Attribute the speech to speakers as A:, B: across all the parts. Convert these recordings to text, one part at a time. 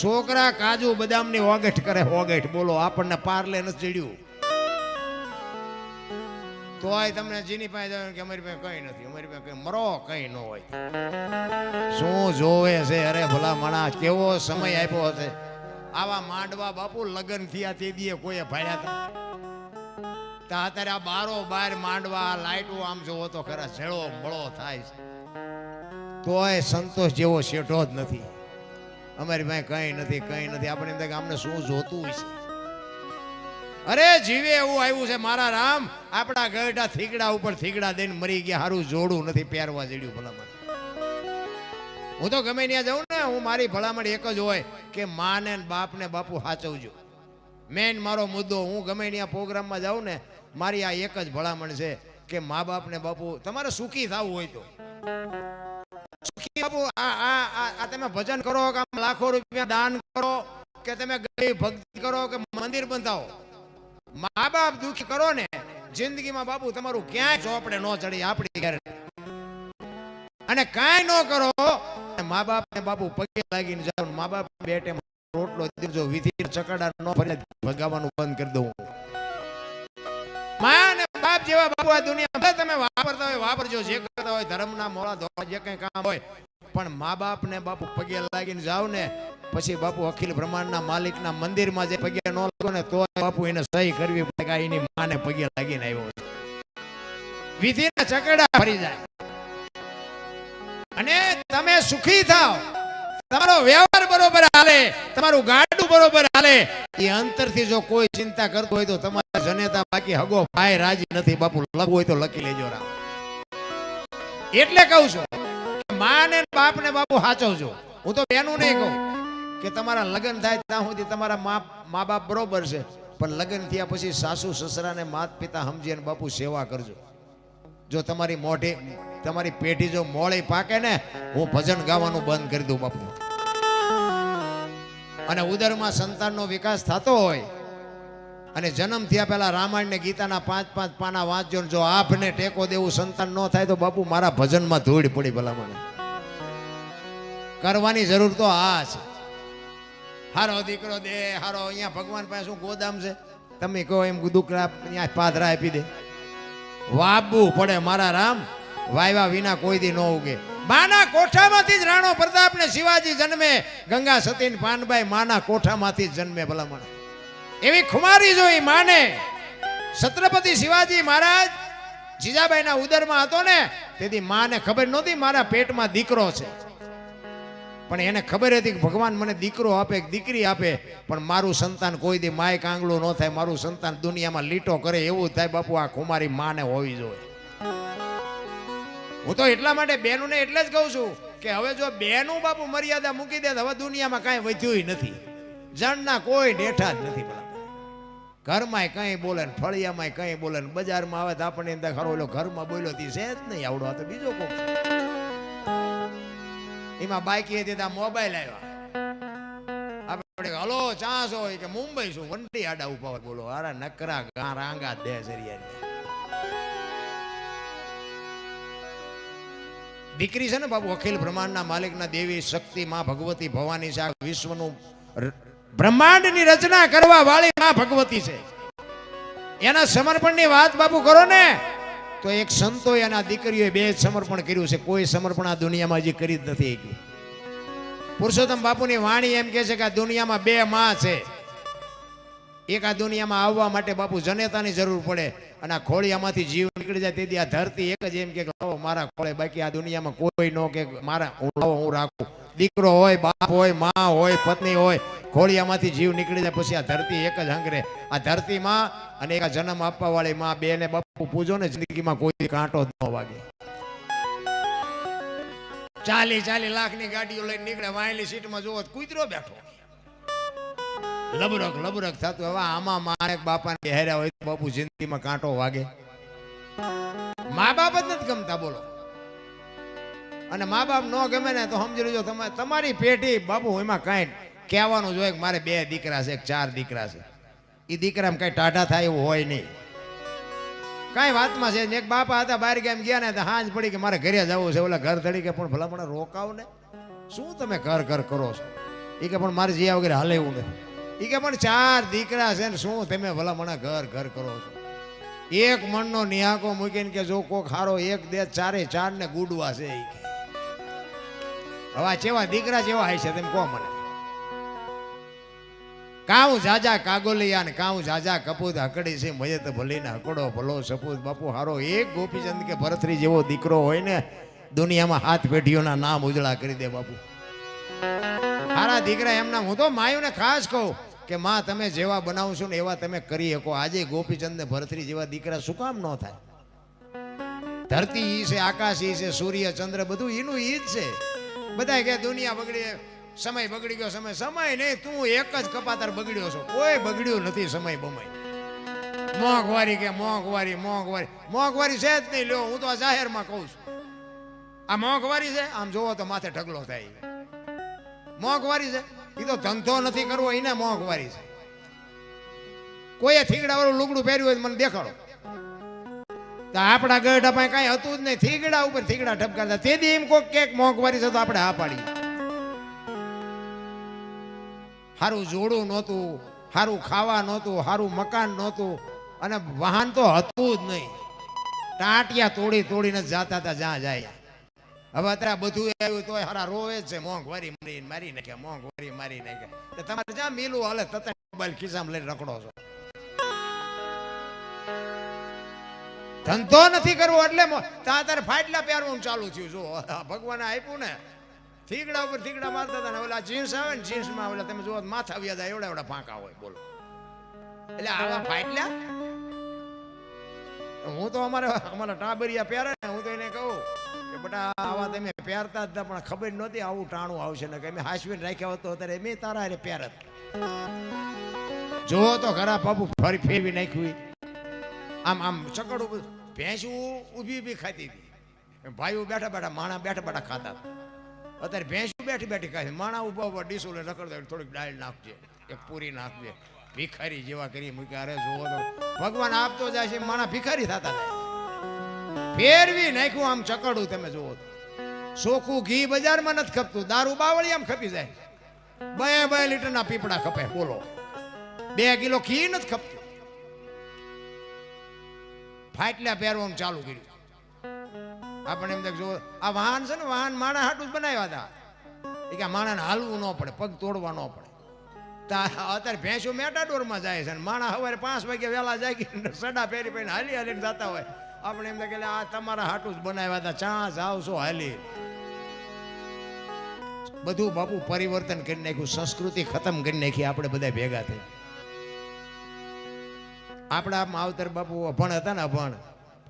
A: છોકરા કાજુ બદામની ઓગઠ કરે ઓગઠ, બોલો આપણને પારલે નથી ચડ્યું. તોય તમને જીની પાસે જાવ કે અમારી પાસે કઈ નથી, અમારી પાસે કઈ મરો કઈ ન હોય. શું જોવે છે? અરે ભલા મણા કેવો સમય આપ્યો હશે. આવા માંડવા બાપુ લગ્ન થયા તે દીએ કોઈએ ભાડ્યા હતા. અત્યારે આ બારો બાર માંડવા લાઈટો આમ જોવો તો ખરા છેડો મળો થાય છે. તોય સંતોષ જેવો શેઠો જ નથી. અમારી પાસે કઈ નથી, કઈ નથી. આપણે એમ થાય કે અમને શું જોતું હોય છે. અરે જીવે એવું આવ્યું છે મારા રામ. આપણા ગઢા થીગડા ઉપર થીગડા દઈને મરી ગયા, હારું જોડું નથી પહેરવા જડ્યું ભલામણ. હું તો ગમે ત્યાં જાઉં ને, હું મારી ભલામણ એક જ હોય કે માને બાપ ને બાપુ સાચવજો. મેન મારો મુદ્દો, હું ગમે ત્યાં પ્રોગ્રામમાં જાઉં ને, મારી આ એક જ ભલામણ છે કે મા બાપ ને બાપુ તમારે સુખી થવું હોય તો સુખી બાપુ આ તમે ભજન કરો કે લાખો રૂપિયા દાન કરો કે તમે ગરીબ ભક્તિ કરો કે મંદિર બંધાવો, મા બાપ દુખી કરો ને જિંદગીમાં બાપુ તમારું ક્યાંય ચોપડે ન ચડી આપણી ઘરે. અને કાંઈ ન કરો, મા બાપ ને બાપુ પગે લાગીને જાવ, મા બાપ બે ટાઈમ રોટલો દીજો, વિધિ ચકડા ન ફરી ભગાવાનું બંધ કરી દઉં. મા ને બાપ જેવા બાપુ આ દુનિયા તમે વાપરતા હોય વાપરજો, જે કરતા હોય ધર્મના મોળા ધોવા જે કઈ કામ હોય, પણ મા બાપ ને બાપુ પગે લાગીને જાવ ને, પછી બાપુ અખિલ બ્રહ્માંડના માલિકના મંદિરમાં જે પગે ન લાગો ને તો બાપુ એને સહી કરવી પડે કે એની માને પગે લાગીને આવ્યો છે. વિધિના ચકડા ફરી જાય. અને તમે સુખી થાવ, તમારો વ્યવહાર બરોબર હાલે, તમારું ગાડું બરોબર હાલે, એ અંતરથી જો કોઈ ચિંતા કરતો હોય તો તમારા જનેતા બાકી હગો ભાઈ રાજી નથી. બાપુ લખવું હોય તો લખી લેજો રામ. એટલે કહું છું મા ને બાપ ને બાપુ સાચવજો. હું તો બેનું નહીં કહું કે તમારા લગ્ન થાય ત્યાં સુધી તમારા મા બાપ બરોબર છે, પણ લગ્ન થયા પછી સાસુ સસરા ને માત પિતા સમજીને બાપુ સેવા કરજો. જો તમારી મોઢે તમારી પેઢી જો મોળી પાકે ને, હું ભજન ગાવાનું બંધ કરી દઉં બાપુ. અને ઉદરમાં સંતાનનો વિકાસ થતો હોય અને જન્મ થયા પહેલા રામાયણ ને ગીતાના 5-5 પાના વાંચજો, જો આપને ટેકો દેવું સંતાન ન થાય તો બાપુ મારા ભજનમાં ધૂળ પડી. ભલામણ કરવાની જરૂર તો આ છે. હારો દીકરો દે હારો, અહીંયા ભગવાન પાસે શું ગોદામ છે? તમે કહો એમ દુકડા અહીંયા પાદરા આપી દે. વાબવું પડે મારા રામ, વાયવા વિના કોઈ દી ન ઉગે. માના કોઠામાંથી જ રાણો પ્રતાપ ને શિવાજી જન્મે, ગંગા સતી ને પાનબાઈ માના કોઠામાંથી જ જન્મે. ભલામણ એવી ખુમારી જોઈ માને. છત્રપતિ શિવાજી મહારાજ જીજાબાઈના ઉદરમાં હતો ને, તેથી માને ખબર નહોતી મારા પેટમાં દીકરો છે, પણ એને ખબર હતી કે ભગવાન મને દીકરો આપે દીકરી આપે, પણ મારું સંતાન કોઈ દી માય કાંગલું ન થાય, મારું સંતાન દુનિયામાં લીટો કરે એવું થાય. બાપુ આ ખુમારી માને હોવી જોઈએ. હું તો એટલા માટે બેનું ને એટલે જ કહું છું કે હવે જો બેનું બાપુ મર્યાદા મૂકી દે, હવે દુનિયામાં કાંઈ વધ્યું નથી. જણના કોઈ ડેઠા જ નથી. ઘરમાંય કંઈ બોલે ને ફળિયામાંય કંઈ બોલે ને બજારમાં આવે તો આપણને એમ થાય ખરો ઓલો ઘરમાં બોલ્યો તી છે જ નહીં આવડો, તો બીજો કોક એમાં બાકી હતી મોબાઈલ આવ્યા. આપણે હલો ચાન્સ હોય કે મુંબઈ શું વંટી આડા ઉભા હોય, બોલો અરે નકરા રાંગા દે સરિયા. દીકરી છે ને બાપુ અખિલ બ્રહ્માંડના માલિકના દેવી શક્તિ માં ભગવતી ભવાની છે. આ વિશ્વનું બ્રહ્માંડની રચના કરવા વાળી માં ભગવતી છે. એના સમર્પણની વાત બાપુ કરો ને તો એક સંતોએ અને દીકરીઓએ બે જ સમર્પણ કર્યું છે. કોઈ સમર્પણ આ દુનિયામાં હજી કરી જ નથી. પુરુષોત્તમ બાપુની વાણી એમ કહે છે કે આ દુનિયામાં બે માં છે. એક આ દુનિયામાં આવવા માટે બાપુ જનેતાની જરૂર પડે, અને આ ખોળિયામાંથી જીવ નીકળી જાય તેથી આ ધરતી એક જ એમ કે લાવો મારા ખોળે. બાકી આ દુનિયામાં કોઈ નો કે મારા હું રાખું. દીકરો હોય, બાપ હોય, માં હોય, પત્ની હોય, ખોળિયામાંથી જીવ નીકળી જાય પછી આ ધરતી એક જ હંગરે. આ ધરતીમાં અને એક જન્મ આપવા વાળી માં બે ને બાપુ પૂજો ને, જિંદગીમાં કોઈ કાંટો જ ન વાગે. 40 લાખની ગાડીઓ લઈને નીકળે, વાયલી સીટમાં જોવો કૂતરો બેઠો, લબરક થતું. હવે આમાં મારે બાપાને હેર્યા હોય તો બાપુ જિંદગીમાં કાંટો વાગે? મા બાપ જ નથી ગમતા બોલો. અને મા બાપ ન ગમે ને તો સમજી લેજો તમારી પેઢી બાપુ એમાં કાંઈ કહેવાનું જોઈએ કે મારે 2 દીકરા છે 4 દીકરા છે. એ દીકરામાં કઈ ટાઢા થાય એવું હોય નહીં. કઈ વાતમાં છે. એક બાપા હતા બહાર ગામ ગયા ને તો હાંજ પડી કે મારે ઘરે જવું છે, ઓલા ઘર ધડી કે પણ ભલા મને રોકાવ ને, શું તમે ઘર કરો છો? એ કે પણ મારે જીયા વગેરે હાલે એવું નથી. એ કે પણ 4 દીકરા છે ને શું તમે ભલા મને ઘર ઘર કરો છો? એક મણનો નિહાકો મૂકીને કે જો કોક હારો એક દે 4 ને ગુડવા છે. એ કે હવે ચેવા દીકરા જેવા હોય છે તેમ કહો મને. કાઉ જાજા કાગોલિયા ને કાઉ જાજા કપૂત હકડી છે મયત ભલીને હકડો ભલો સપૂત. બાપુ હારો એક ગોપીચંદ કે ભરતરી જેવો દીકરો હોય ને દુનિયામાં 7 પેઢીઓના નામ ઉજળા કરી દે. બાપુ હારા દીકરા એમના. હું તો માયુને ખાસ કહું કે માં તમે જેવા બનાવશો ને એવા તમે કરી શકો. આજે ગોપીચંદ ને ભરતરી જેવા દીકરા શું કામ ન થાય? ધરતી ઈ છે, આકાશ ઈ છે, સૂર્ય ચંદ્ર બધું એનું ઈ જ છે. બધા કે દુનિયા બગડી, સમય બગડી ગયો. સમય નહીં, તું એક જ કપાતર બગડ્યો છો. કોઈ બગડ્યું નથી સમય બમય. મોંઘવારી કે મોંઘવારી મોંઘવારી મોંઘવારી છે જ નહીં. લ્યો હું તો આ જાહેરમાં કહું છું, આ મોંઘવારી છે. આમ જોવો તો માથે ઢગલો થાય. મોંઘવારી છે એ તો ધંધો નથી કરવો એને મોંઘવારી છે. કોઈએ થીગડા વાળું લુગડું પહેર્યું હોય મને દેખાડો. તો આપણા ગઢા પાસે કઈ હતું જ નહીં. થીગડા ઉપર થીગડા ઠપકારતા. તેથી એમ કોક કેક મોંઘવારી છે તો આપણે હા પાડી. સારું જોડું નહોતું, સારું ખાવા નહોતું, સારું મકાન નહોતું, અને વાહન તો હતું જ નહીં. ટાંટિયા તોડી તોડીને જતા હતા જ્યાં જાય. હવે અત્યારે બધું આવ્યું તો હારા રોવે જ છે. મોંઘવારી મારી નાખ્યા, મોંઘવારી મારી નાખ્યા. તમારે જ્યાં મિલું હાલે તત મોબાઈલ ખિસ્સામાં લઈને રખડો છો. ધંધો નથી કરવો એટલે તારે ફાટલા પહેરવાનું ચાલુ થયું. જો ભગવાને આપ્યું ને થીગડા ઉપર થીગડા મારતા હતા ને ઓલા જીન્સ આવે ને જીન્સમાં ઓલા તમે જુઓ માથા વ્યાજ એવડા એવડા ફાંકા હોય. બોલો એટલે આવા ફાટલા. હું તો અમારા ટાબરિયા પહેરે ને હું તો એને કહું કે બેટા આવા તમે પહેરતા જ પણ ખબર નહોતી આવું ટાણું આવશે ને કે અમે હાસવીને રાખ્યા હોત તો અત્યારે મેં તારા હારે પહેરત. જો તો ખરા બાપુ ફરી ફેરવી નાખ્યું. આમ આમ ચકડું ભેંસું ઊભી ઊભી ખાતી હતી. ભાઈઓ બેઠા બેઠા, માણા બેઠા બેઠા ખાતા. અત્યારે ભેંસું બેઠી બેઠી ખાય. માણા ઉભા ઉભા ડીસો લઈને રખડતા થોડીક દાળ નાખજે, એક પૂરી નાખજે. ભિખારી જેવા કરી મૂક્યા. અરે જોવો તો ભગવાન આપતો જાય છે, માણા ભિખારી થતા જાય. ફેરવી નાખ્યું આમ ચકડું. તમે જુઓ તો સોખું ઘી બજારમાં નથી ખપતું, દારૂ બાવળી આમ ખપી જાય. 2 લીટરના પીપળા ખપે. બોલો 2 કિલો ઘી નથી ખપતું. ફાટલા પહેરવાનું ચાલુ કર્યું. આપણે એમ જો આ વાહન છે ને, વાહન માણા હાટું જ બનાવ્યા હતા. એ કે માણાને હાલવું ન પડે, પગ તોડવા ન પડે. અત્યારે ભેંસો મેટાડોરમાં જાય છે ને માણા સવારે 5 વાગે વહેલા જાય કે સડા પહેરી પહેરીને હાલી હાલીને જતા હોય. આપણે એમ કે આ તમારા હાટું જ બનાવ્યા હતા, ચા જાવશો હાલી. બધું બાપુ પરિવર્તન કરી નાખ્યું, સંસ્કૃતિ ખતમ કરી નાખી. આપણે બધા ભેગા થઈ. આપણા માવતર બાપુ અભણ હતા ને, અભણ.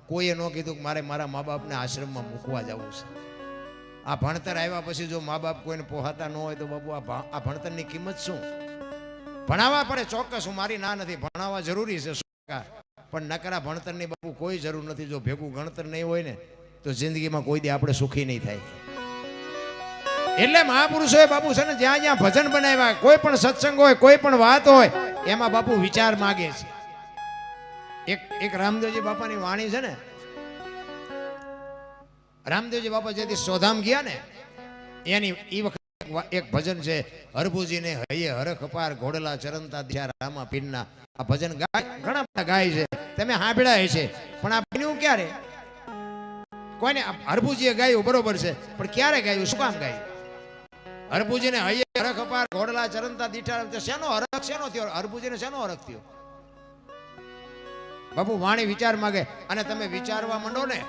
A: કોઈએ ન કીધું કે મારે મારા મા બાપને આશ્રમમાં મૂકવા જવું છે. આ ભણતર આવ્યા પછી જો મા બાપ કોઈને પોહાતા ન હોય તો બાપુ આ ભણતરની કિંમત શું? ભણાવવા પડે ચોક્કસ, હું મારી ના નથી, ભણાવવા જરૂરી છે, પણ નકરા ભણતરની બાપુ કોઈ જરૂર નથી. જો ભેગું ગણતર નહીં હોય ને તો જિંદગીમાં કોઈ દી આપણે સુખી નહીં થાય. એટલે મહાપુરુષોએ બાપુ છે ને જ્યાં જ્યાં ભજન બનાવ્યા, કોઈ પણ સત્સંગ હોય, કોઈ પણ વાત હોય, એમાં બાપુ વિચાર માગે છે. એક રામદેવજી બાપાની વાણી છે ને. રામદેવજી બાપા જેથી સોધામ ગયા ને એની એ વખત એક ભજન છે, હરભુજીને હૈયે હરખ પાર ઘોડલા ચરણતા દિશા રામા પીરના. આ ભજન ગાય ઘણા બધા ગાય છે, તમે સાંભળ્યા છે, પણ આ બન્યું ક્યારે? કોઈને હરભુજીએ ગાયું બરોબર છે, પણ ક્યારે ગાયું, શું કામ ગાયું? હરભુજીને હૈયે હરખ પાર ઘોડલા ચરણતા દિશા. શેનો હરખ શેનો થયો? હરભુજીને શેનો હરખ થયો? બાપુ વાણી વિચાર માગે. અને તમે વિચારવા માંડો ને,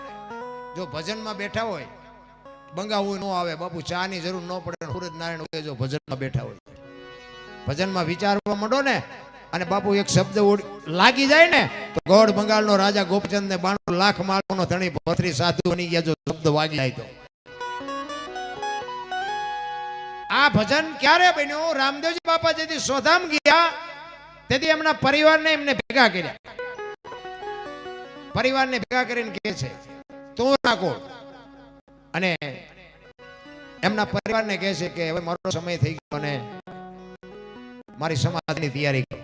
A: જો ભજનમાં બેઠા હોય બંગાવું ન આવે બાપુ, ચા ની જરૂર ન પડે. સૂરજ નારાયણ હોય જો ભજનમાં બેઠા હોય, ભજનમાં વિચારવા માંડો ને, અને બાપુ એક શબ્દ લાગી જાય ને તો ગોળ બંગાળનો રાજા ગોપચંદ ને 92 લાખ માળનો ધણી ભત્રી સાધુ બની ગયા. જો શબ્દ વાગી જાય તો. આ ભજન ક્યારે બન્યું? રામદેવજી બાપા જેથી સોધામ ગયા તેથી એમના પરિવારને એમને ભેગા કર્યા. પરિવારને ભેગા કરીને કહે છે તું નાખો, અને એમના પરિવારને કહે છે કે હવે મારો સમય થઈ ગયો અને મારી સમાધિની તૈયારી કરો.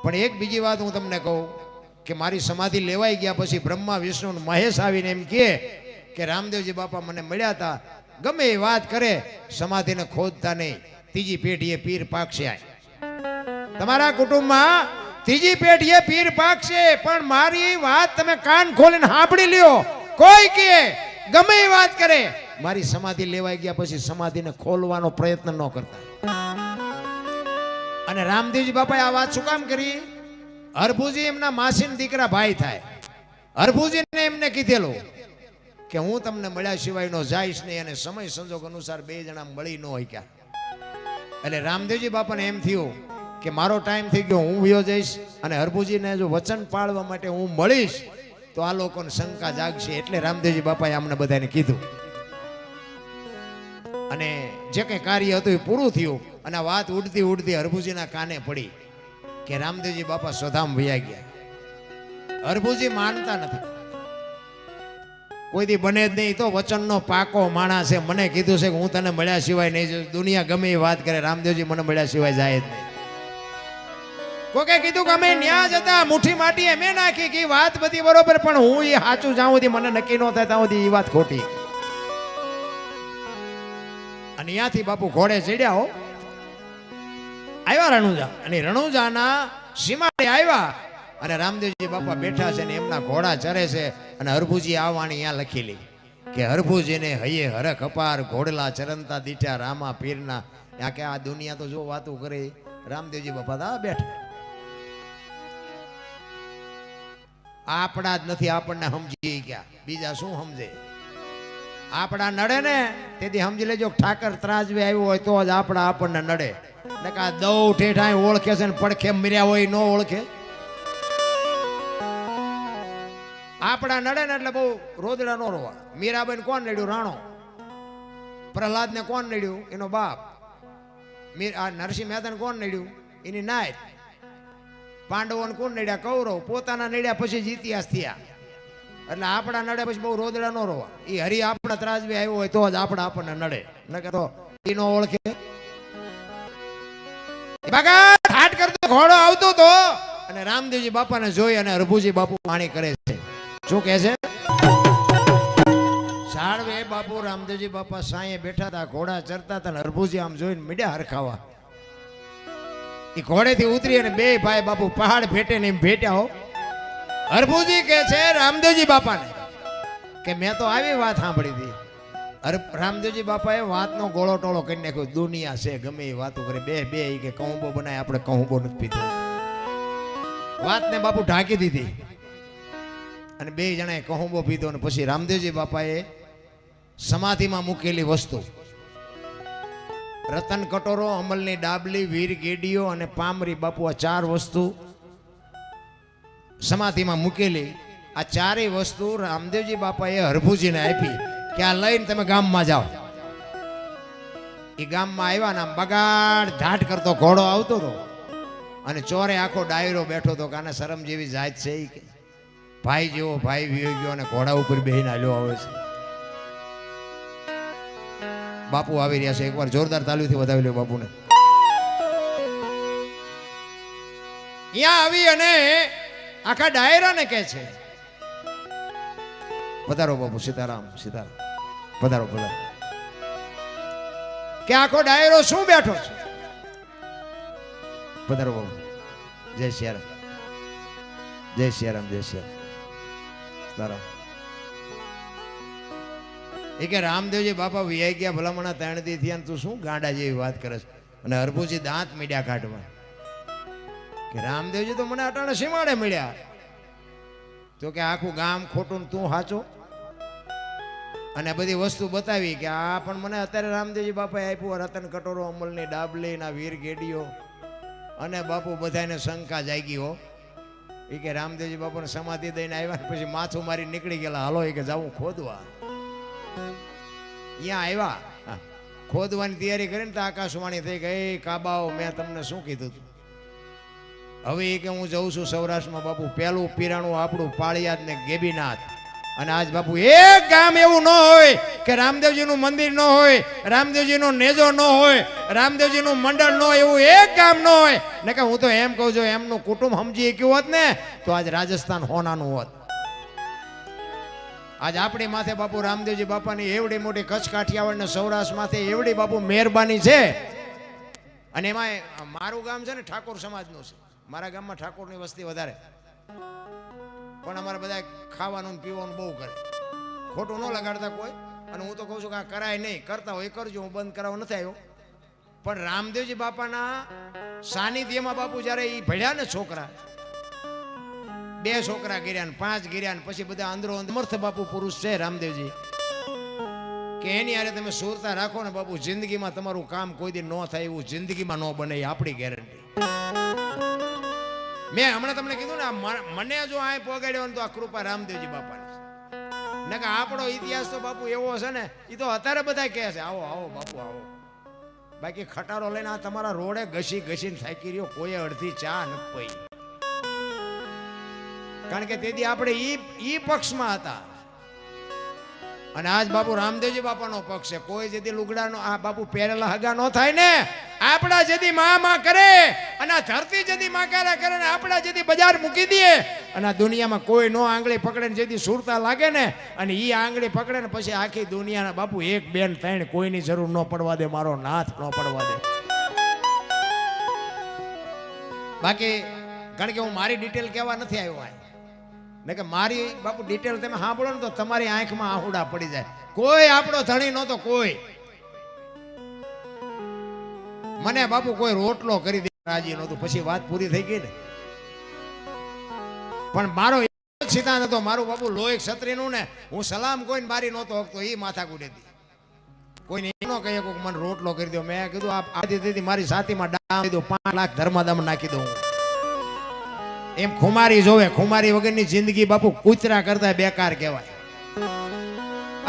A: પણ એક બીજી વાત હું તમને કહું કે મારી સમાધિ લેવાઈ ગયા પછી બ્રહ્મા વિષ્ણુ મહેશ આવીને એમ કહે કે રામદેવજી બાપા મને મળ્યા હતા ગમે એ વાત કરે સમાધિને ખોદતા નહીં. ત્રીજી પેઢીએ પીર પાકશે. તમારા કુટુંબમાં ત્રીજી પેઢીએ પીર પાકશે, પણ મારી વાત તમે કાન ખોલીને સાંભળી લ્યો. કોઈ કે ગમે એ વાત કરે, મારી સમાધિ લેવાઈ ગયા પછી સમાધિને ખોલવાનો પ્રયત્ન ન કરતા. અને રામદેવજી બાપાએ આ વાત શું કામ કરી? હરભુજી એમના માસીના દીકરા ભાઈ થાય. હરભુજીને એમને કીધેલું કે હું તમને મળ્યા સિવાય નો જઈશ નહીં, અને સમય સંજોગ અનુસાર બે જણા મળી ન હોય ક્યાં. એટલે રામદેવજી બાપાને એમ થયું કે મારો ટાઈમ થઈ ગયો, હું વયો જઈશ, અને હરભુજીને જો વચન પાળવા માટે હું મળીશ તો આ લોકોને શંકા જાગશે. એટલે રામદેવજી બાપાએ અમને બધાને કીધું, અને જે કંઈ કાર્ય હતું એ પૂરું થયું. અને આ વાત ઉડતી ઉડતી હરભુજીના કાને પડી કે રામદેવજી બાપા સ્વધામ વયા ગયા. હરભુજી માનતા નથી, કોઈ દી બને જ નહીં. તો વચનનો પાકો માણસ છે. મને કીધું છે કે હું તને મળ્યા સિવાય નહીં. દુનિયા ગમે એ વાત કરે, રામદેવજી મને મળ્યા સિવાય જાય જ નહીં. કોકે કીધું કે અમે ન્યા જતા મુઠ્ઠી માટી એમે નાખી કે વાત બધી બરોબર, પણ હું એ સાચું જાઉં સુધી મને નક્કી ન થાય ત્યાં સુધી એ વાત ખોટી. અને ત્યાંથી બાપુ ઘોડે ચડ્યા હો, આવ્યા રણુજા, અને રણુજાના સીમાડે આવ્યા, અને રામદેવજી બાપા બેઠા છે ને એમના ઘોડા ચરે છે. અને હરભુજી આવવાની અહીંયા લખેલી કે હરભુજીને હૈયે હરખ અપાર, ઘોડલા ચરંતા દીઠા રામા પીરના. ત્યાં કે આ દુનિયા તો જો વાતું કરે, રામદેવજી બાપા આ બેઠા. આપણા જ નથી, આપણને સમજી ગયા, બીજા શું સમજે? આપણા નડે ને તેથી સમજી લેજો, ઠાકર ત્રાજવે આવ્યો હોય તો જ આપણા આપણને નડે. ને કા દઉ ઠેઠા ઓળખે છે ને પડખે મર્યા હોય ન ઓળખે. આપણા નડે ને એટલે બહુ રોદડા નો રોવા. મીરાબાઈ કોણ નડ્યું? રાણો. પ્રહલાદ ને કોણ નડ્યું? એનો બાપ. નરસિંહ મહેતા કોણ નડ્યું? એની નાયત. પાંડવોને કોણ નડ્યા? કૌરવ. પોતાના નડ્યા પછી જ ઇતિહાસ થયા. એટલે આપણા નડે પછી બહુ રોદડા નો રોવા. એ હરી આપણા ત્રાજવે આવ્યો હોય તો જ આપણા આપણને નડે, ન કે તો એ નો ઓળખે. હાટ કરતો ઘોડો આવતો તો, અને રામદેવજી બાપાને જોઈ અને હરભુજી બાપુ વાણી કરે છે. શું કહે છે? સાળવે બાપુ રામદેવજી બાપા સાંયે બેઠા હતા, ઘોડા ચરતા હતા, હરભુજી આમ જોઈને મીડ્યા હરખાવા. એ ઘોડેથી ઉતરી અને બે ભાઈ બાપુ પહાડ ભેટે ને ભેટ્યા હો. હરભુજી કે છે રામદેવજી બાપાને કે મેં તો આવી વાત સાંભળી હતી. રામદેવજી બાપાએ વાતનો ગોળો ટોળો કરી નાખ્યો. દુનિયા છે ગમે એ વાતો કરે, બે કે કહુંબો બનાય, આપણે કહુંબો નથી પીધો. વાતને બાપુ ઢાંકી દીધી, અને બે જણાએ કહુંબો પીધો. અને પછી રામદેવજી બાપાએ સમાધિમાં મૂકેલી વસ્તુ, રતન કટોરો, અમલની ડાબલી, વીર ગેડીઓ અને પામરી, બાપુ આ ચાર વસ્તુ સમાધિમાં મૂકેલી. આ ચારેય વસ્તુ રામદેવજી બાપાએ હરભુજીને આપી કે આ લઈને તમે ગામમાં જાઓ. એ ગામમાં આવ્યા ને આમ બગાડ ધાટ કરતો ઘોડો આવતો હતો, અને ચોરે આખો ડાયરો બેઠો હતો કે આને શરમ જેવી જાત છે. એ કે ભાઈ જેવો ભાઈ વિયો ગયો અને ઘોડા ઉપર બેહીને હાલ્યો આવે છે. બાપુ આવી રહ્યા છે, એકવાર જોરદાર તાલીઓથી વધાવી લ્યો બાપુને. અહીંયા આવી અને આખા ડાયરાને કહે છે, પધારો બાપુ, સીતારામ સીતારામ, પધારો પધારો. કે આખો ડાયરો શું બેઠો છે? પધારો બાપુ. જય સિયારામ, જય સિયારામ, જય સિયારામ. એ કે રામદેવજી બાપા વિયાઈ ગયા, ભલામણા 3 દી થયા, તું શું ગાંડા જેવી વાત કરે છે? અને હરભુજી દાંત મીડ્યા કાઢવા કે રામદેવજી તો મને અટાણે સીમાડે મળ્યા. તો કે આખું ગામ ખોટું, તું સાચો. અને બધી વસ્તુ બતાવી કે આ પણ મને અત્યારે રામદેવજી બાપાએ આપ્યું, રતન કટોરો, અમલની ડાબલી, ના વીર ગેડીઓ. અને બાપુ બધાને શંકા જાગી હો. એ કે રામદેવજી બાપાને સમાધિ દઈને આવ્યા, પછી માથું મારી નીકળી ગયેલા. હાલો એ કે જાવું ખોદવા. અહીંયા આવ્યા, ખોદવાની તૈયારી કરીને તો આકાશવાણી થઈ ગઈ, કાબાઓ મેં તમને શું કીધું હતું? હવે એ કે હું જઉં છું સૌરાષ્ટ્રમાં બાપુ. પેલું પીરાણું આપણું પાળિયાદ ને ગેબીનાથ. અને આજ બાપુ એક ગામ એવું ન હોય કે રામદેવજીનું મંદિર ન હોય, રામદેવજીનો નેજો ન હોય, રામદેવજીનું મંડળ ન હોય, એવું એક ગામ ન હોય ને. કે હું તો એમ કહું છું, એમનું કુટુંબ સમજી ગયું હોત ને તો આજ રાજસ્થાન હોનાનું હોત. આજ આપણી માથે બાપુ રામદેવજી બાપાની એવડી મોટી કચ્છ કાઠિયાવાડ ને સૌરાષ્ટ્ર માથે એવડી બાપુ મહેરબાની છે. અને એમાં મારું ગામ છે ને ઠાકોર સમાજનું છે. મારા ગામમાં ઠાકોરની વસ્તી વધારે, પણ અમારે બધા ખાવાનું ને પીવાનું બહુ કરે, ખોટું ન લગાડતા કોઈ. અને હું તો કહું છું કે આ કરાય નહીં, કરતા હોય કરજો, હું બંધ કરાવવા નથી આવ્યો. પણ રામદેવજી બાપાના સાનિધ્યમાં બાપુ જ્યારે એ ભળ્યા ને છોકરા, 2 છોકરા ગીર્યા ને 5 ગીર્યા ને પછી બધા અંદરો સમર્થ બાપુ પુરુષ છે રામદેવજી, કે એની હારે તમે સુરતા રાખો ને બાપુ, જિંદગીમાં તમારું કામ કોઈ દી ન થાય એવું જિંદગીમાં ન બને, એ આપણી ગેરંટી. મેં હમણાં તમને કીધું ને, મને જો આ પોગાડ્યો ને તો આ કૃપા રામદેવજી બાપાની. ને કે આપણો ઇતિહાસ તો બાપુ એવો છે ને, એ તો અત્યારે બધા કહે છે આવો આવો બાપુ આવો. બાકી ખટારો લઈને આ તમારા રોડે ઘસી ઘસીને થાકી રહ્યો, કોઈ અડધી ચા નથી પઈ. કારણ કે તેથી આપણે ઈ પક્ષમાં હતા. અને આજ બાપુ રામદેવજી બાપાનો પક્ષ છે. કોઈ જેથી લુગડાનો આ બાપુ પહેરેલા હગા ન થાય ને, આપણા જેથી માં કરે અને આ ધરતી જેથી માકારા કરે ને આપણા જેથી બજાર મૂકી દઈએ અને આ દુનિયામાં કોઈ નો આંગળી પકડે ને જેથી સુરતા લાગે ને, અને ઈ આંગળી પકડે ને પછી આખી દુનિયાના બાપુ 1 2 3 કોઈની જરૂર ન પડવા દે, મારો નાથ ન પડવા દે. બાકી કારણ કે હું મારી ડિટેલ કહેવા નથી આવ્યો આ, ને કે મારી બાપુ ડિટેલ તમે સાંભળો ને તો તમારી આંખમાં આહુડા પડી જાય. કોઈ આપણો ધણી નહોતો, કોઈ મને બાપુ કોઈ રોટલો કરી દે રાજી નહોતું. પછી વાત પૂરી થઈ ગઈ ને. પણ મારો સિદ્ધાંત હતો, મારું બાપુ લોહી ક્ષત્રિયનું ને, હું સલામ કોઈને મારી નહોતો હકતો, એ માથા કૂટે હતી. કોઈને એમ ન કહે કે મને રોટલો કરી દો. મેં કીધું આથી મારી સાથીમાં ડામ દઈ દો, 5 લાખ ધર્માદામ નાખી દઉં. એમ ખુમારી જોવે, ખુમારી વગરની જિંદગી બાપુ કૂતરા કરતા બેકાર કહેવાય.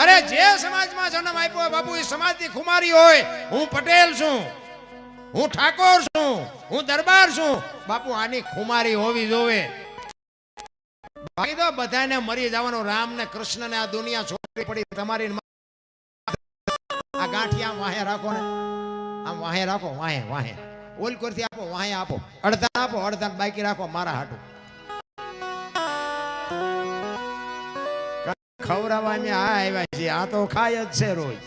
A: અરે જે સમાજમાં જન્મ આપ્યો બાપુ, એ સમાજની ખુમારી હોય. હું પટેલ છું, હું ઠાકોર છું, હું દરબાર છું, બાપુ આની ખુમારી હોવી જોવે. બાકી તો બધાને મરી જવાનું. રામ ને કૃષ્ણ ને આ દુનિયા છોડી પડી. તમારી આ ગાંઠિયા વાહે રાખો ને, આમ વાહે રાખો, વાહે વાહે ઓલ કરતી આપો, વાહે આપો, અડધા આપો, અડધા બાકી રાખો મારા હાટું. ખવડાવવા અમે આ આવ્યા છીએ, આ તો ખાય જ છે રોજ.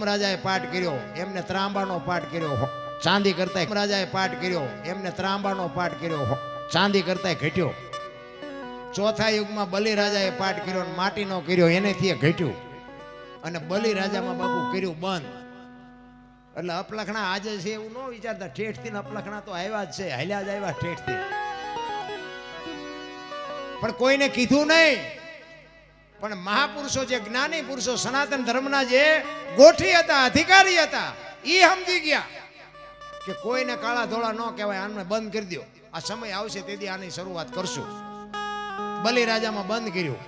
A: રાજાએ પાઠ કર્યો, એમને ત્રાંબાનો પાઠ કર્યો, ચાંદી કરતા. રાજાએ પાઠ કર્યો, એમને ત્રાંબાનો પાઠ કર્યો, ચાંદી કરતા ઘટ્યો. ચોથા યુગમાં બલિ રાજાએ પાઠ કર્યો, માટીનો કર્યો, એનેથી ઘટ્યું. અને બલિ રાજામાં બાપુ કર્યું બંધ. એટલે અપલખણા આજે છે એવું ન વિચારતા, ઠેઠથી અપલખણા તો આવ્યા જ છે, હાલ્યા જ આવ્યા ઠેઠથી. પણ કોઈને કીધું નહીં. પણ મહાપુરુષો, જે જ્ઞાની પુરુષો, સનાતન ધર્મના જે ગોઠી હતા, અધિકારી હતા, એ સમજી ગયા કે કોઈને કાળા ધોળા ન કહેવાય, આને બંધ કરી દો. આ સમય આવશે તેથી આની શરૂઆત કરશું. બલિ રાજામાં બંધ કર્યું.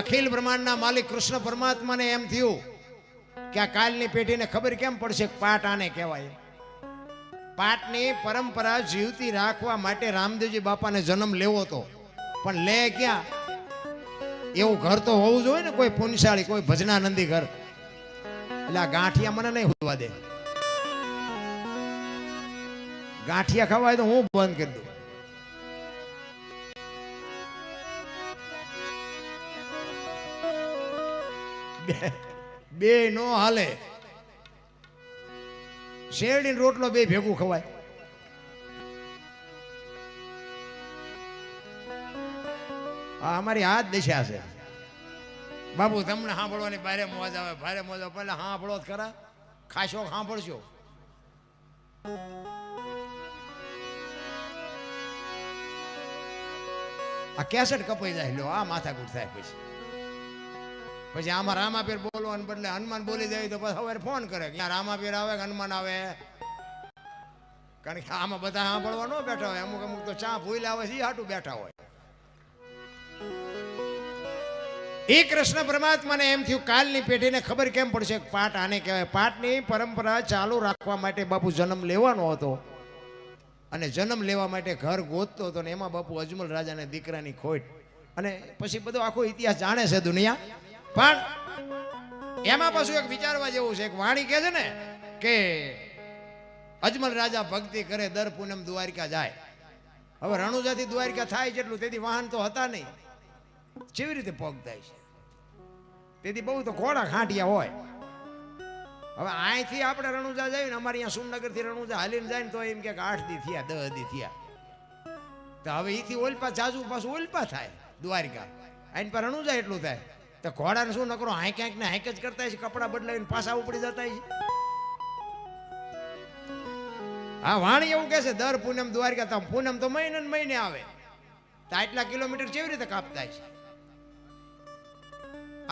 A: અખિલ બ્રહ્માંડના માલિક કૃષ્ણ પરમાત્માને એમ થયું કે આ કાલની પેઢીને ખબર કેમ પડશે પાઠ આને કહેવાય. પાઠની પરંપરા જીવતી રાખવા માટે રામદેવજી બાપાને જન્મ લેવો હતો, પણ લે ક્યાં? એવું ઘર તો હોવું જોઈએ ને, કોઈ પુણ્યશાળી, કોઈ ભજનાનંદી ઘર. એટલે આ ગાંઠિયા મને નહીં હોવા દે. ગાંઠિયા ખવાય તો હું બંધ કરી દઉં. બે નો હાલે. શેરડી રોટલો બે ભેગું ખવાય. આ અમારી આ જ દિશા છે બાપુ. તમને સાંભળવાની ભારે મોજ આવે, ભારે મોજ આવે. પહેલા સાંભળો જ ખરા, ખાશો સાંભળશો. આ કેસેટ કપાઈ જાય, લો આ માથાકૂટ થાય. પછી આમાં રામાપીર બોલવાને બદલે હનુમાન બોલી જાય તો પછી સવારે ફોન કરે કે રામાપીર આવે કે હનુમાન આવે. કારણ કે આમાં બધા સાંભળવા ન બેઠા હોય, અમુક અમુક તો ચા ભૂલ આવે છે, હાટું બેઠા હોય. એ કૃષ્ણ પરમાત્માને એમ થયું કાલની પેઢીને ખબર કેમ પડશે પાઠ આને કહેવાય. પાઠની પરંપરા ચાલુ રાખવા માટે બાપુ જન્મ લેવાનો હતો, અને જન્મ લેવા માટે ઘર ગોતતો હતો. ને એમાં બાપુ અજમલ રાજાને દીકરાની ખોટ, અને પછી બધો આખો ઇતિહાસ જાણે છે દુનિયા. પણ એમાં પાછું એક વિચારવા જેવું છે. એક વાણી કહે છે ને કે અજમલ રાજા ભક્તિ કરે, દર પૂનમ દ્વારિકા જાય. હવે રણુજાથી દ્વારિકા થાય જેટલું, તેથી વાહન તો હતા નહીં, કેવી રીતે પગ થાય છે? તેથી બહુ તો ઘોડા ખાંટિયા હોય. હવે અહીંથી આપણે રણુજા જઈએ ને, અમારે અહીંયા સુમનગરથી રણુજા હાલીને જાય ને તો એમ કે 8 દી થયા 10 દી થયા. તો હવે અહીંથી ઓલપા જાજુ પાછું ઓલપા થાય દ્વારિકા, આઈને પર રણુજા એટલું થાય. તો ઘોડાને શું નકરો હાંક હાંક ને હાંક જ કરતા છે, કપડાં બદલાવીને પાછા ઉપડી જતા છે. હા, વાણી એવું કહે છે દર પૂનમ દ્વારિકા. તો પૂનમ તો મહિને ને મહિને આવે, તો આટલા કિલોમીટર કેવી રીતે કાપતા છે?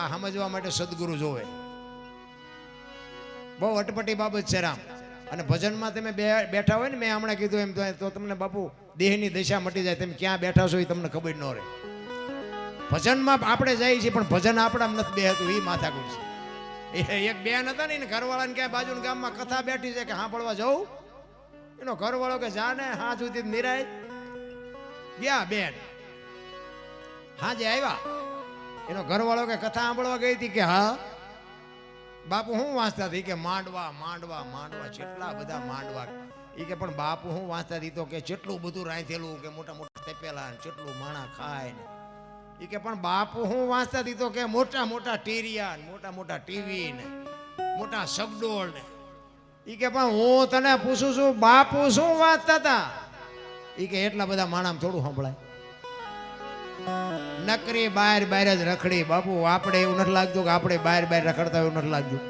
A: આ સમજવા માટે સદગુરુ જોવે. બહુ અટપટી બાબત છે રામ. અને ભજનમાં તમે બેઠા હોય ને, મેં હમણાં કીધું એમ તો તમને બાપુ દેહની દશા મટી જાય. તમે ક્યાં બેઠા છો એ તમને ખબર ન રહે. ભજનમાં આપણે જઈએ છીએ પણ ભજન આપણામાં નથી બેહતું, એ માથાકૂટ છે. એક બેન હતા ને, ઘરવાળાને ક્યાંય બાજુના ગામમાં કથા બેઠી છે કે સાંભળવા જવું. એનો ઘરવાળો કે જાને હા સુધી નિરાય ગયા. બેન હાજે આવ્યા, એનો ઘરવાળો કે કથા સાંભળવા ગઈ હતી કે હા. બાપુ હું વાંચતા હતી કે માંડવા માંડવા માંડવા, કેટલા બધા માંડવા. એ કે પણ બાપુ હું વાંચતા હતી તો કે કેટલું બધું રાંધેલું, કે મોટા મોટા તપેલા ને કેટલું માણા ખાય ને. એ કે પણ બાપુ હું વાંચતા હતી તો કે મોટા મોટા ટીરિયા ને મોટા મોટા ટીવી ને મોટા સગડોળ ને. એ કે પણ હું તને પૂછું છું બાપુ શું વાંચતા હતા? એ કે એટલા બધા માણામાં થોડું સંભળાય. નકરી બહાર બહાર જ રખડી. બાપુ આપણે એવું નથી લાગતું કે આપણે બહાર બહાર રખડતા એવું નથી લાગતું.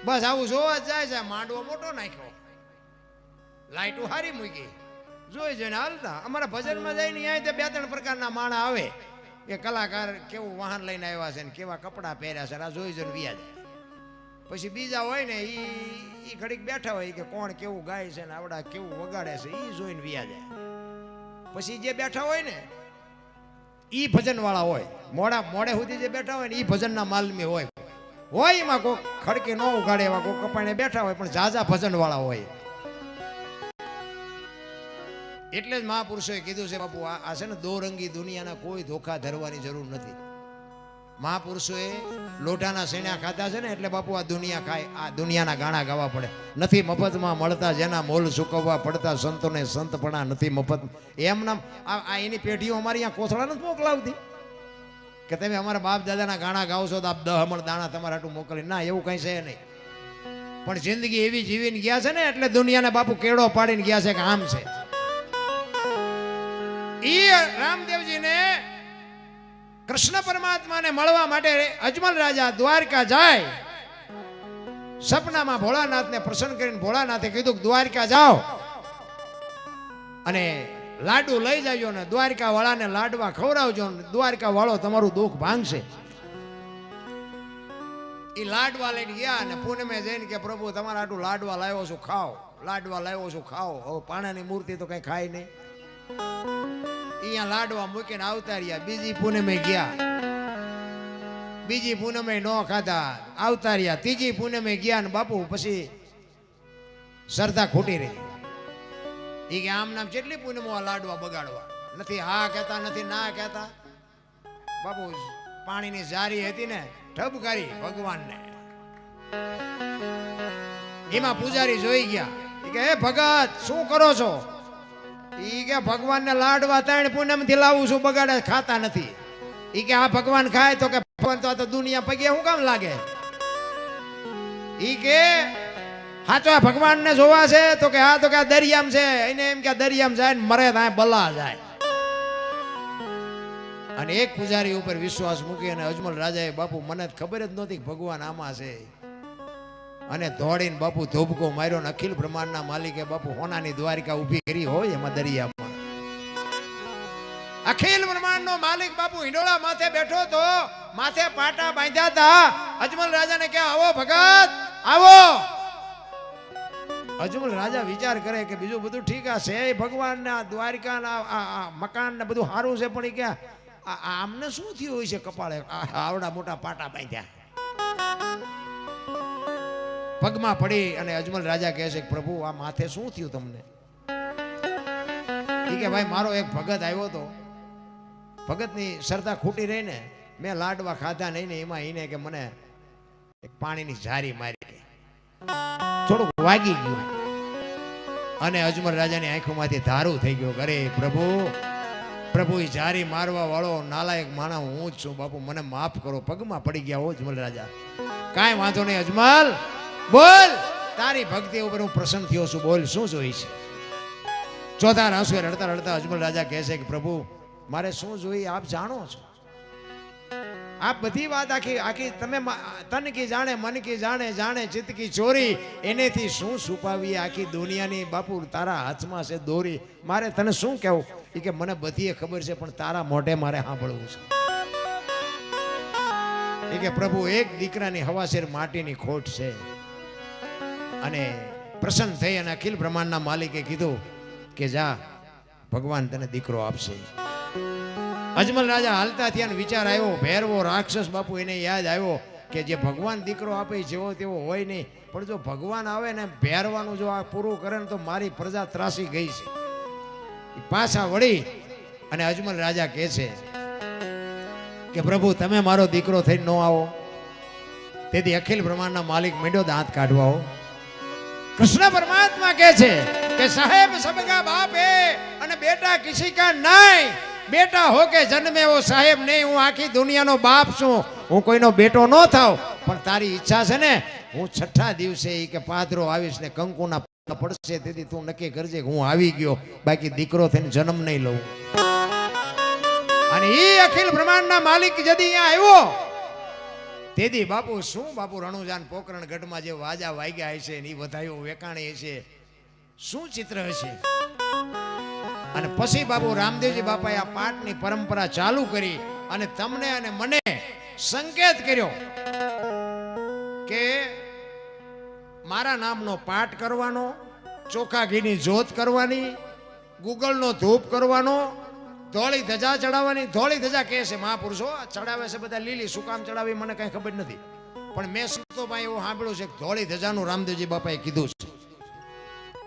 A: બસ આવું જોવા જ જાય છે. માંડવો મોટો નાખ્યો, લાઈટો હારી મૂકી, જોઈ જોઈને હાલતા. અમારા ભજનમાં જઈને અહીંયા 2-3 પ્રકારના માણા આવે કે કલાકાર કેવું વાહન લઈને આવ્યા છે ને કેવા કપડાં પહેર્યા છે, આ જોઈ જોઈને વ્યા જાય. પછી બીજા હોય ને એ ઘડીક બેઠા હોય કે કોણ કેવું ગાય છે ને આવડા કેવું વગાડે છે, એ જોઈને વ્યા જાય. પછી જે બેઠા હોય ને એ ભજન વાળા હોય, મોડે સુધી જે બેઠા હોય ને એ ભજનના માલમી હોય. એમાં કોઈ ખડકી ન ઉગાડે એવા કોઈ કપાઈને બેઠા હોય, પણ ઝાઝા ભજન વાળા હોય. એટલે જ મહાપુરુષોએ કીધું છે બાપુ આ છે ને દોરંગી દુનિયાના કોઈ ધોખા ધરવાની જરૂર નથી. મહાપુરુષોએ લોઢાના સેણા ખાધા છે ને એટલે બાપુ આ દુનિયા ખાય, આ દુનિયાના ગાણા ગાવા પડે. નથી મફતમાં મળતા જેના મોલ ચૂકવવા પડતા, સંતોને સંતપણા નથી મફત. એમના આ એની પેઢીઓ અમારી અહીંયા કોથળા નથી મોકલાવતી કે તમે અમારા બાપ દાદાના ગાણા ગાઓ છો તો આપ 10 મણ દાણા તમારા હાટું મોકલી. ના, એવું કઈ છે નહીં. પણ જિંદગી એવી જીવીને ગયા છે ને એટલે દુનિયાને બાપુ કેળો પાડીને ગયા છે કે આમ છે. ઈ રામદેવજીને કૃષ્ણ પરમાત્માને મળવા માટે અજમલ રાજા દ્વારકા જાય. સપનામાં ભોળાનાથને પ્રસન્ન કરીને ભોળાનાથે કીધું કે દ્વારકા જાઓ અને લાડુ લઈ જાજો ને દ્વારકા વાળાને લાડવા ખવડાવજો ને દ્વારકા વાળો તમારું દુઃખ ભાંગશે. એ લાડવા લઈને ગયા ને પૂનમે જઈને કે પ્રભુ તમારા આટલું લાડવા લાવ્યો છું, ખાઓ. લાડવા લાવ્યો છું, ખાઓ. હવે પાણાની મૂર્તિ તો કઈ ખાય નહીં. અહીંયા લાડવા મૂકીને આવતા રહ્યા. બીજી પૂનમે ગયા, બીજી પૂનમે ન ખાધા, આવતા રહ્યા. ત્રીજી પૂનમે ગયા ને બાપુ પછી શ્રદ્ધા ખૂટી રહી. એ કે આમ નામ કેટલી પૂનમો આ લાડવા બગાડવા. નથી હા કહેતા, નથી ના કહેતા. બાપુ પાણીની જારી હતી ને ઠબકારી ભગવાનને. એમાં પૂજારી જોઈ ગયા. એ કે હે ભગત શું કરો છો? ઈ કે ભગવાનને લાડવા 3 પૂનમ થી લાવું છું, બગાડે ખાતા નથી. ઈ કે આ ભગવાન ખાય તો કે ભગવાન તો દુનિયા પગે શું કામ લાગે? ઈ કે હા તો આ ભગવાન ને જોવા છે તો કે હા તો કે આ દરિયામ છે. એને એમ કે દરિયામ જાય ને મરે ત્યાં બલા જાય. અને એક પૂજારી ઉપર વિશ્વાસ મૂકી અને અજમલ રાજાએ બાપુ મને ખબર જ નહોતી કે ભગવાન આમાં છે. અને દોડીને બાપુ ધોબકો માર્યો ને અખિલ બ્રહ્માંડના માલિકે બાપુ હોનાની દ્વારિકા ઊભી કરી હોય એમાં દરિયામાં. અખિલ બ્રહ્માંડનો માલિક બાપુ હિંડોળા માથે બેઠો તો, માથે પાટા બાંધ્યા હતા. અજમલ રાજાને કે આવો ભગત આવો. અજમલ રાજા વિચાર કરે કે બીજું બધું ઠીક છે, ભગવાનના દ્વારિકાના મકાન ને બધું સારું છે, પણ એ કે આમને શું થયું હોય છે કપાળે આવડા મોટા પાટા બાંધ્યા? પગમાં પડી અને અજમલ રાજા કહે છે કે પ્રભુ આ માથે શું થયું તમને? કે ભાઈ મારો એક ભગત આવ્યો હતો, ભગતની શ્રદ્ધા ખૂટી રહી ને મેં લાડવા ખાધા નહીં ને એમાં એને કે મને એક પાણીની જારી મારી, થોડુંક વાગી ગયું અને અજમલ રાજાની આંખોમાંથી ધારું થઈ ગયું. અરે પ્રભુ પ્રભુ જારી મારવા વાળો નાલાયક માણા હું જ છું બાપુ, મને માફ કરો, પગમાં પડી ગયા હો અજમલ રાજા. કાંઈ વાંધો નહીં અજમલ, બોલ, તારી ભક્તિ ઉપર હું પ્રસન્ન થયો છું, બોલ શું જોઈ છે? ચોથા આંસુએ રડતા રડતા અજમલ રાજા કહે છે કે પ્રભુ મારે શું જોઈ આપ જાણો છો. આ બધી વાત આખી આખી તમે તન કી જાણે મન કી જાણે, જાણે ચિત્ત કી ચોરી, એનેથી શું છુપાવી આખી દુનિયાની બાપુ તારા હાથમાં છે દોરી. મારે તને શું કહેવું એ કે મને બધી ખબર છે પણ તારા મોઢે મારે સાંભળવું છે. એ કે પ્રભુ એક દીકરાની હવાશેર માટીની ખોટ છે. અને પ્રસન્ન થઈ અને અખિલ બ્રહ્માંડના માલિકે કીધું કે જા ભગવાન તને દીકરો આપશે. અજમલ રાજા હાલતા થયા વિચાર આવ્યો, ભેરવો રાક્ષસ બાપુ એને યાદ આવ્યો કે જે ભગવાન દીકરો આપે જેવો તેવો હોય નહીં, પણ જો ભગવાન આવે ને ભેરવાનું જો આ પૂરું કરે ને તો મારી પ્રજા ત્રાસી ગઈ છે. પાછા વળી અને અજમલ રાજા કહે છે કે પ્રભુ તમે મારો દીકરો થઈને ન આવો. તેથી અખિલ બ્રહ્માંડના માલિક મીંડો દાંત કાઢવા હો. કૃષ્ણ પરમાત્મા કહે છે કે સાહેબ સબકા બાપ હે અને બેટા કિસી કા નહીં, બેટા હો કે જન્મે વો સાહેબ નહીં. હું આખી દુનિયાનો બાપ છું, હું કોઈનો બેટો ન થાવ, પણ તારી ઈચ્છા છે ને હું છઠ્ઠા દિવસે ઈ કે પાદરો આવીશ ને કંકુના પડશે, તેથી તું નક્કી કરજે કે હું આવી ગયો, બાકી દીકરો થઈને જન્મ નહીં લઉં. અને ઈ અખિલ બ્રહ્માંડના માલિક જદી અહીંયા આવ્યો તેથી બાપુ શું બાપુ રણુજાન પોકરણ ગઢમાં જે વાજા વાગ્યા હશે ને એ વધાયો વેકાણી હશે, શું ચિત્ર હશે. અને પછી બાપુ રામદેવજી બાપાએ આ પાઠની પરંપરા ચાલુ કરી અને તમને અને મને સંકેત કર્યો કે મારા નામનો પાઠ કરવાનો, ચોખા ઘીની જોત કરવાની, ગુગળનો ધૂપ કરવાનો, ધોળી ધજા ચડાવવાની. ધોળી ધજા કહે છે મહાપુરુષો ચડાવે છે બધા લીલી, શું કામ ચડાવી મને કઈ ખબર નથી, પણ મેં સંતો ભાઈ એવું સાંભળ્યું છે કે ધોળી ધજાનું રામદેવજી બાપાએ કીધું છે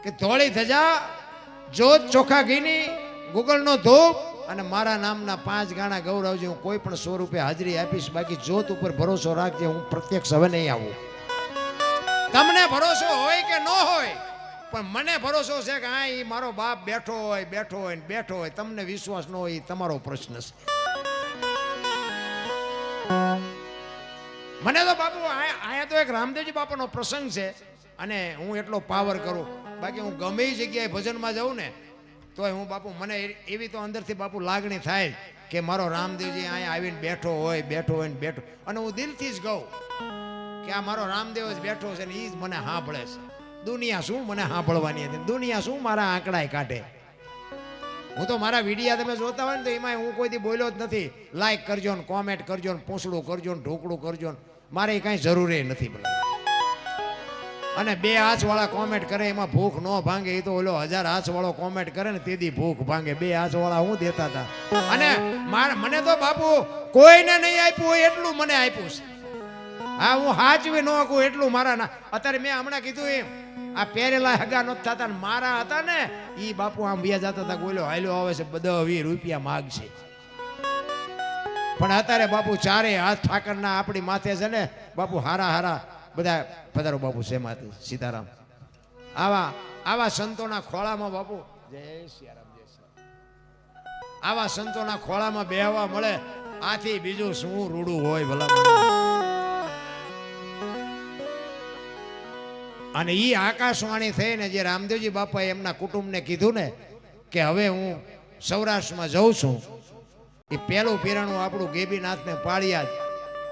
A: કે ધોળી ધજા, જોત ચોખા ઘીની, ગુગળનો ધૂપ અને મારા નામના 5 ગાણા ગૌરવજી. હું કોઈ પણ 100 રૂપિયા હાજરી આપીશ, બાકી જોત ઉપર ભરોસો રાખજે, હું પ્રત્યક્ષ હવે નહીં આવું. તમને ભરોસો હોય કે ન હોય, પણ મને ભરોસો છે કે હા એ મારો બાપ બેઠો હોય બેઠો હોય બેઠો હોય. તમને વિશ્વાસ ન હોય એ તમારો પ્રશ્ન છે. મને તો બાપુ અહીંયા તો એક રામદેવજી બાપાનો પ્રસંગ છે અને હું એટલો પાવર કરું, બાકી હું ગમે એ જગ્યાએ ભજનમાં જાઉં ને તોય હું બાપુ મને એવી તો અંદરથી બાપુ લાગણી થાય કે મારો રામદેવજી અહીંયા આવીને બેઠો હોય બેઠો હોય ને બેઠો, અને હું દિલથી જ કહું કે આ મારો રામદેવ જ બેઠો છે ને એ જ મને સાંભળે છે. દુનિયા શું મને સાંભળવાની હતી, દુનિયા શું મારા આંકડાય કાઢે. હું તો મારા વિડીયા તમે જોતા હોય ને તો એમાં હું કોઈથી બોલ્યો જ નથી. લાઈક કરજો ને કોમેન્ટ કરજો ને પૂછડું કરજો ને ઢોકળું કરજો ને, મારે કાંઈ જરૂરી નથી. અને 2 હાથવાળા કોમેન્ટ કરે એમાં ભૂખ ન ભાંગે, એ તો ઓલો 1000 હાથવાળો કોમેન્ટ કરે ને તેથી ભૂખ ભાંગે. 2 હાથવાળા હું દેતા હતા. અને મને તો બાપુ કોઈને નહીં આપ્યું હોય એટલું મને આપ્યું છે. હા હું હાચવી ન શકું એટલું મારા ના. અત્યારે મેં હમણાં કીધું એમ આ પહેરેલા હગા નથી થતા ને મારા હતા ને એ બાપુ આમ વ્યા જતા હતા, બોલ્યો હાલ્યો આવે છે બધા 20 રૂપિયા માગશે. પણ અત્યારે બાપુ 4 હાથ ઠાકરના આપણી માથે છે ને બાપુ, હારા હારા બધા પધારો બાપુ સેમાંથી સીતારામ. આવા સંતોના ખોળામાં બાપુ જય સિયારામ, જય સિયારામ. આવા સંતોના ખોળામાં બેહવા મળે આથી બીજું શું રૂડું હોય ભલા. અને ઈ આકાશવાણી થઈને જે રામદેવજી બાપાએ એમના કુટુંબને કીધું ને કે હવે હું સૌરાષ્ટ્રમાં જઉં છું, એ પહેલું પીરાણું આપણું ગેબીનાથને પાળિયાદ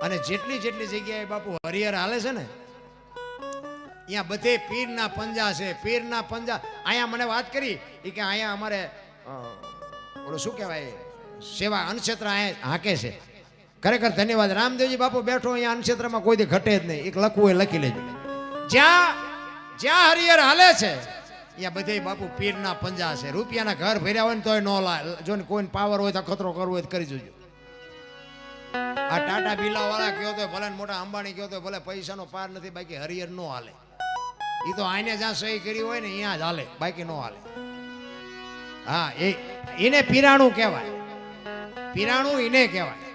A: અને જેટલી જગ્યાએ બાપુ હરિહર હાલે છે ને અહીંયા બધે પીરના પંજા છે. પીરના પંજા અહીંયા મને વાત કરી કે અહીંયા અમારે ઓલો શું કહેવાય સેવા અન્નક્ષેત્ર અહીંયા હાકે છે. ખરેખર ધન્યવાદ. રામદેવજી બાપુ બેઠો અહીંયા અન્નક્ષેત્રમાં કોઈ દી ઘટે જ નહીં. એક લખવું એ લખી લેજો. જ્યાં હરિહર હાલે છે અહીંયા બધે બાપુ પીરના પંજા છે. રૂપિયાના ઘર ભર્યા હોય ને તોય ન લાય. જો ને કોઈને પાવર હોય તો ખતરો કરવો હોય તો કરી જોજો. આ ટાટા બિરલા વાળા કયો તો ભલે, મોટા અંબાણી કયો તો ભલે, પૈસાનો પાર નથી, બાકી હરિહર નો હાલે. એ તો આઈને જ્યાં સહી કરી હોય ને અહીંયા જ હાલે, બાકી નો હાલે. હા એને પીરાણું કહેવાય, પીરાણું એને કહેવાય.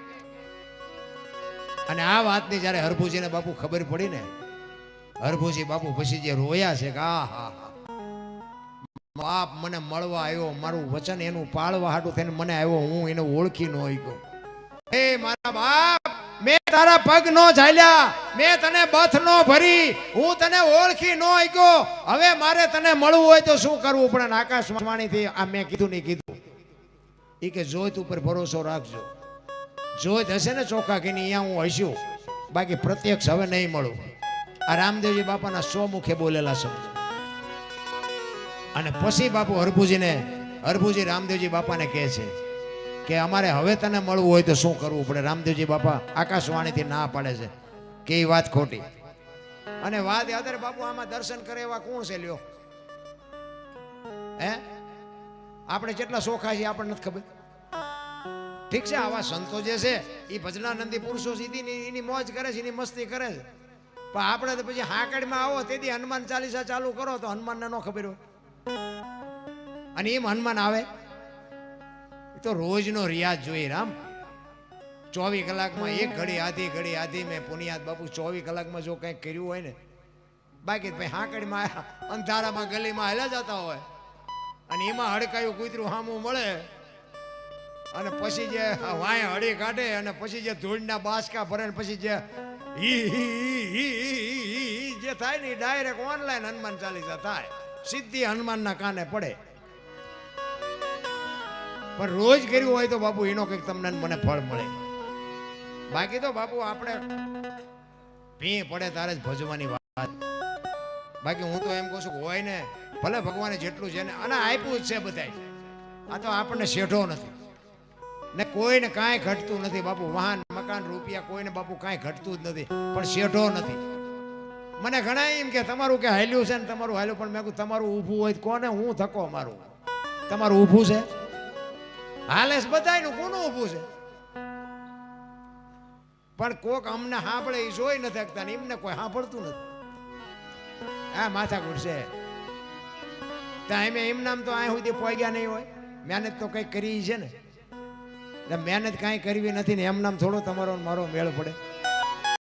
A: અને આ વાતની જયારે હરભુજીને બાપુ ખબર પડી ને, હરભુજી બાપુ પછી જે રોયા છે કે આ હા બાપ મને મળવા આવ્યો, મારું વચન એનું પાળવા હાટું થઈને મને આવ્યો, હું એને ઓળખી ન ગયો. એ મારા બાપ, મેં તારા પગ નો ઝાલ્યા, મેં તને બથ નો ભરી, હું તને ઓળખી ન ગયો. હવે મારે તને મળવું હોય તો શું કરવું પડે? આકાશવાણીથી આ મેં કીધું નહીં કીધું. એ કે જોત ઉપર ભરોસો રાખજો, જોત હશે ને ચોખ્ખા કે નહીં અહીંયા હું હસ્યું, બાકી પ્રત્યક્ષ હવે નહીં મળું. આ રામદેવજી બાપાના 100 મુખે બોલેલા શબ્દ. અને પછી બાપુ હરભુજી રામદેવજી બાપાને કહે છે કે અમારે હવે તને મળવું હોય તો શું કરવું પડે? રામદેવજી બાપા આકાશવાણીથી ના પાડે છે કે એ વાત ખોટી. અને વાત યાદ બાપુ આમાં દર્શન કરે એવા કોણ છે લ્યો? હે, આપણે કેટલા સોખા છીએ આપણને નથી ખબર. ઠીક છે, આવા સંતો જે છે એ ભજનાનંદી પુરુષો સીધી એની મોજ કરે છે, એની મસ્તી કરે છે. પણ આપણે તો પછી હાકડમાં આવો તેથી હનુમાન ચાલીસા ચાલુ કરો તો હનુમાનને ન ખબર હોય. અને એમ હનુમાન આવે તો રોજનો રિયાઝ જોઈએ. રામ 24 કલાકમાં એક ઘડી આધી મેં પુનિયાત બાપુ 24 કલાકમાં જો કંઈક કર્યું હોય ને, બાકી ભાઈ હાકડીમાં અંધારામાં ગલીમાં હેલા જતા હોય અને એમાં હડકાયું કૂતરું હામું મળે અને પછી જે વાય હળી કાઢે અને પછી જે ધૂળના બાસકા ભરે ને પછી જે જે થાય ને ડાયરેક્ટ ઓનલાઈન હનુમાન ચાલીસા થાય, સીધી હનુમાનના કાને પડે. પણ રોજ કર્યું હોય તો બાપુ એનો કંઈક તમને મને ફળ મળે. બાકી તો બાપુ આપણે ભી પડે તારે જ ભજવાની વાત. બાકી હું તો એમ કહું છું કે હોય ને ભલે ભગવાને જેટલું છે ને અને આપ્યું જ છે બધાય. આ તો આપણને શેઠો નથી ને કોઈને કાંઈ ઘટતું નથી બાપુ. વાહન મકાન રૂપિયા કોઈને બાપુ કાંઈ ઘટતું જ નથી, પણ શેઠો નથી. મને ઘણા એમ કે તમારું કે હાલ્યું છે ને તમારું હાલ્યું, પણ મેં કહ્યું તમારું ઊભું હોય કોને હું થકો મારું? તમારું ઊભું છે હાલે બધાયનું, કોનું ઊભું છે? પણ કોક અમને સાંભળે એ જોઈ નથી શકતા ને એમને કોઈ સાંભળતું નથી. આ માથાકૂટ છે. એમ નામ તો આ સુધી પહોંચ્યા નહીં હોય. મહેનત તો કંઈક કરી છે ને, મહેનત કાંઈ કરવી નથી ને એમ નામ થોડો તમારો મારો મેળ પડે.